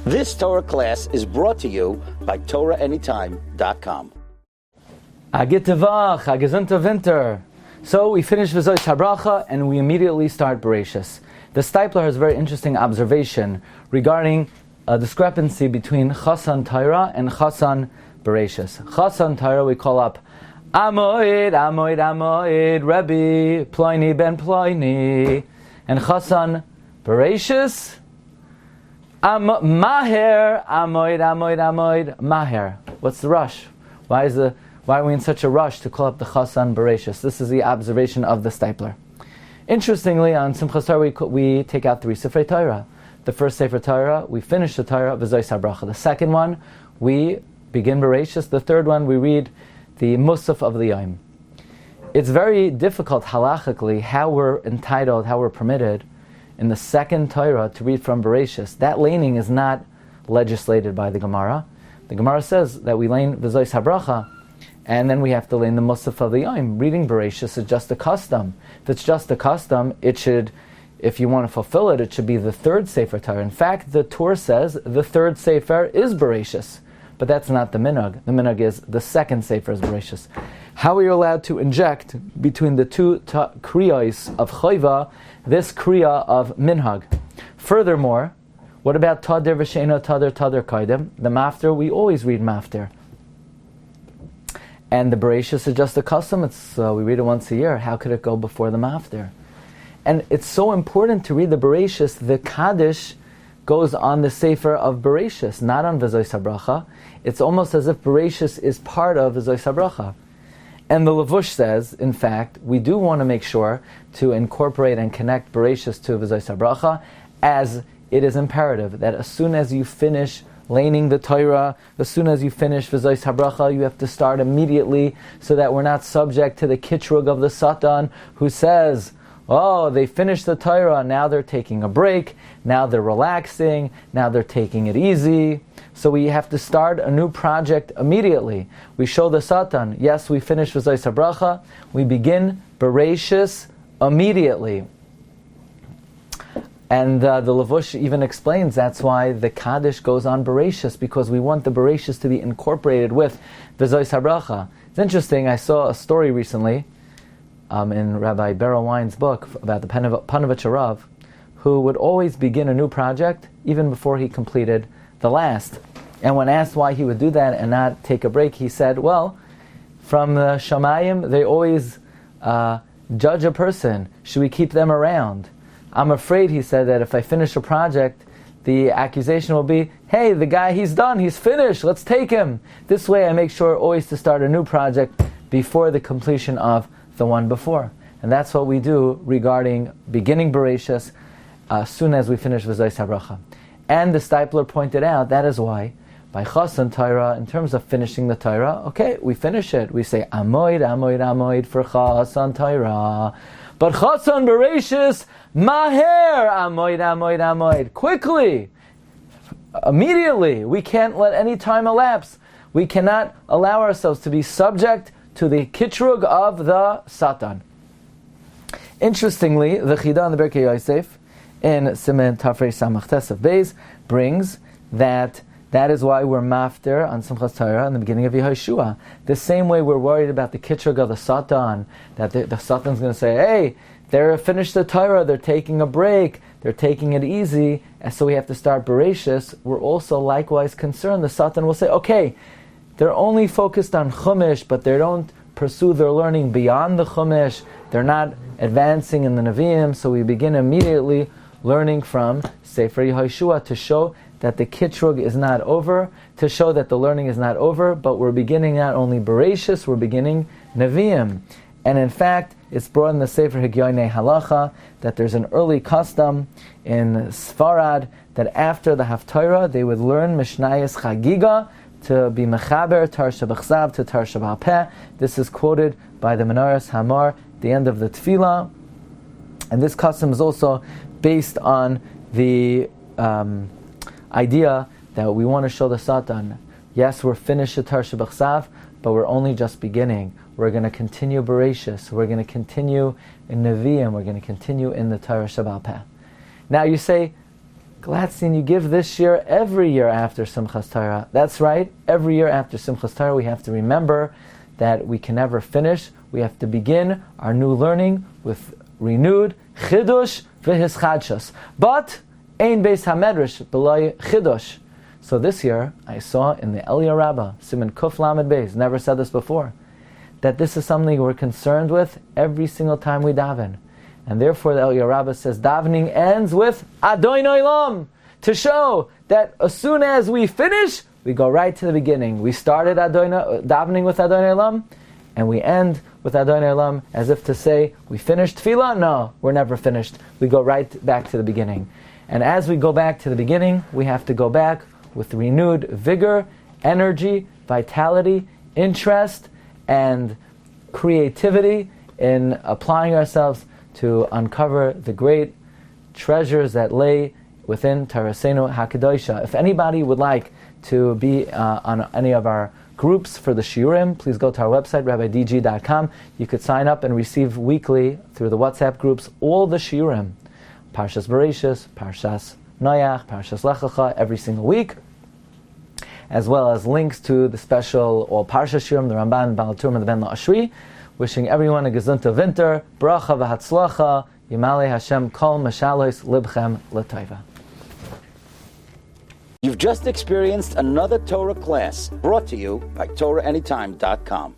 This Torah class is brought to you by TorahAnytime.com. Agitavach, Agazunta Winter. So we finish V'zois HaBracha and we immediately start Bereishis. The Stipler has a very interesting observation regarding a discrepancy between Chasan Torah and Chasan Bereishis. Chasan Torah we call up Amoid, Rabbi, Pliny ben Pliny. And Chasan Bereishis, Maher, Amoid, Maher. What's the rush? Why are we in such a rush to call up the Chasan Bereishis? This is the observation of the Stipler. Interestingly, on Simchas Torah we take out 3 Sifrei Torah. The first Sefer Torah, we finish the Torah, V'zois HaBracha. The second one, we begin Bereishis. The third one, we read the Musaf of the Yom. It's very difficult halachically how we're entitled, how we're permitted in the second Torah to read from Bereishis. That laning is not legislated by the Gemara. The Gemara says that we lane V'zois HaBracha, and then we have to lane the Musaf of the Yom. Reading Bereishis is just a custom. If it's just a custom, it should, if you want to fulfill it, it should be the third Sefer Torah. In fact, the Torah says the third Sefer is Bereishis, but that's not the minhag. The minhag is the second Sefer is Bereishis. How are you allowed to inject between the two kriyos of chayva this kriya of minhag? Furthermore, what about tadir v'sheina tadir kaidem? The mafter, we always read mafter. And the Bereishis is just a custom. It's we read it once a year. How could it go before the mafter? And it's so important to read the Bereishis. The Kaddish goes on the Sefer of Bereishis, not on V'zois HaBracha. It's almost as if Bereishis is part of V'zois HaBracha. And the Levush says, in fact, we do want to make sure to incorporate and connect Bereishis to V'zois HaBracha, as it is imperative that as soon as you finish laning the Torah, as soon as you finish V'zois HaBracha, you have to start immediately, so that we're not subject to the kitrug of the Satan, who says, oh, they finished the Torah, now they're taking a break, now they're relaxing, now they're taking it easy. So we have to start a new project immediately. We show the Satan, yes, we finish V'zois HaBracha, we begin Bereishis immediately. And the Levush even explains that's why the Kaddish goes on Bereishis, because we want the Bereishis to be incorporated with V'zois HaBracha. It's interesting, I saw a story recently in Rabbi Beryl Wine's book about the Panovich Rav, who would always begin a new project even before he completed the last. And when asked why he would do that and not take a break, he said, well, from the Shamayim, they always judge a person. Should we keep them around? I'm afraid, he said, that if I finish a project, the accusation will be, hey, the guy, he's done, he's finished, let's take him. This way I make sure always to start a new project before the completion of the one before. And that's what we do regarding beginning Bereishis as soon as we finish V'zois HaBracha. And the Stipler pointed out, that is why, by Chasan Torah, in terms of finishing the Torah, okay, we finish it. We say, Amoid for Chasan Torah. But Chasan Bereishis, Maher, Amoid. Quickly, immediately. We can't let any time elapse. We cannot allow ourselves to be subject to the kitrug of the Satan. Interestingly, the Chida and the Berkei Yosef in Simen Tafrei Samach Tesef Beis brings that is why we're mafter on Simchas Torah in the beginning of Yehoshua. The same way we're worried about the kitrug of the Satan, that the Satan's going to say, hey, they're finished the Torah, they're taking a break, they're taking it easy, and so we have to start Bereishis. We're also likewise concerned. The Satan will say, okay, they're only focused on Chumash, but they don't pursue their learning beyond the Chumash. They're not advancing in the Nevi'im, so we begin immediately learning from Sefer Yehoshua to show that the kitrug is not over, to show that the learning is not over, but we're beginning not only Bereishis, we're beginning Nevi'im. And in fact, it's brought in the Sefer Higyonei Halacha that there's an early custom in Sfarad that after the Haftarah they would learn Mishnayos Chagiga to be Mechaber Tar Shabachzav to Tar Shabapeh. This is quoted by the Menaras Hamar at the end of the Tefillah. And this custom is also based on the idea that we want to show the Satan, yes, we're finished at Tar Shabachzav, but we're only just beginning. We're going to continue Bereishis. We're going to continue in Nevi'im. We're going to continue in the Torah Shabbat Peh. Now you say, Glatstein, you give this year every year after Simchas Torah. That's right. Every year after Simchas Torah, we have to remember that we can never finish. We have to begin our new learning with renewed chidush v'hischadshus. But ein beis hamedrash b'loy chidush. So this year, I saw in the Eliyah Rabbah, Siman Kuf Lamed Beis, never said this before, that this is something we're concerned with every single time we daven. And therefore the Eliyah Rabbah says davening ends with Adonai Olam, to show that as soon as we finish, we go right to the beginning. We started davening with Adonai Olam, and we end with Adonai Olam, as if to say, we finished tefillah? No, we're never finished. We go right back to the beginning. And as we go back to the beginning, we have to go back with renewed vigor, energy, vitality, interest, and creativity in applying ourselves to uncover the great treasures that lay within TorahAnytime HaKadoshah. If anybody would like to be on any of our groups for the Shiurim, please go to our website, rabbidg.com. You could sign up and receive weekly through the WhatsApp groups all the Shiurim. Parshas Bereishis, Parshas Noach, Parshas Lech Lecha, every single week, as well as links to the special all Parsha Shiurim, the Ramban, Baal Turim, and the Ben La'ashri. Wishing everyone a gesunte winter, bracha v'hatzlacha, Yimalei Hashem kol mashalois libchem l'toiva. You've just experienced another Torah class brought to you by TorahAnytime.com.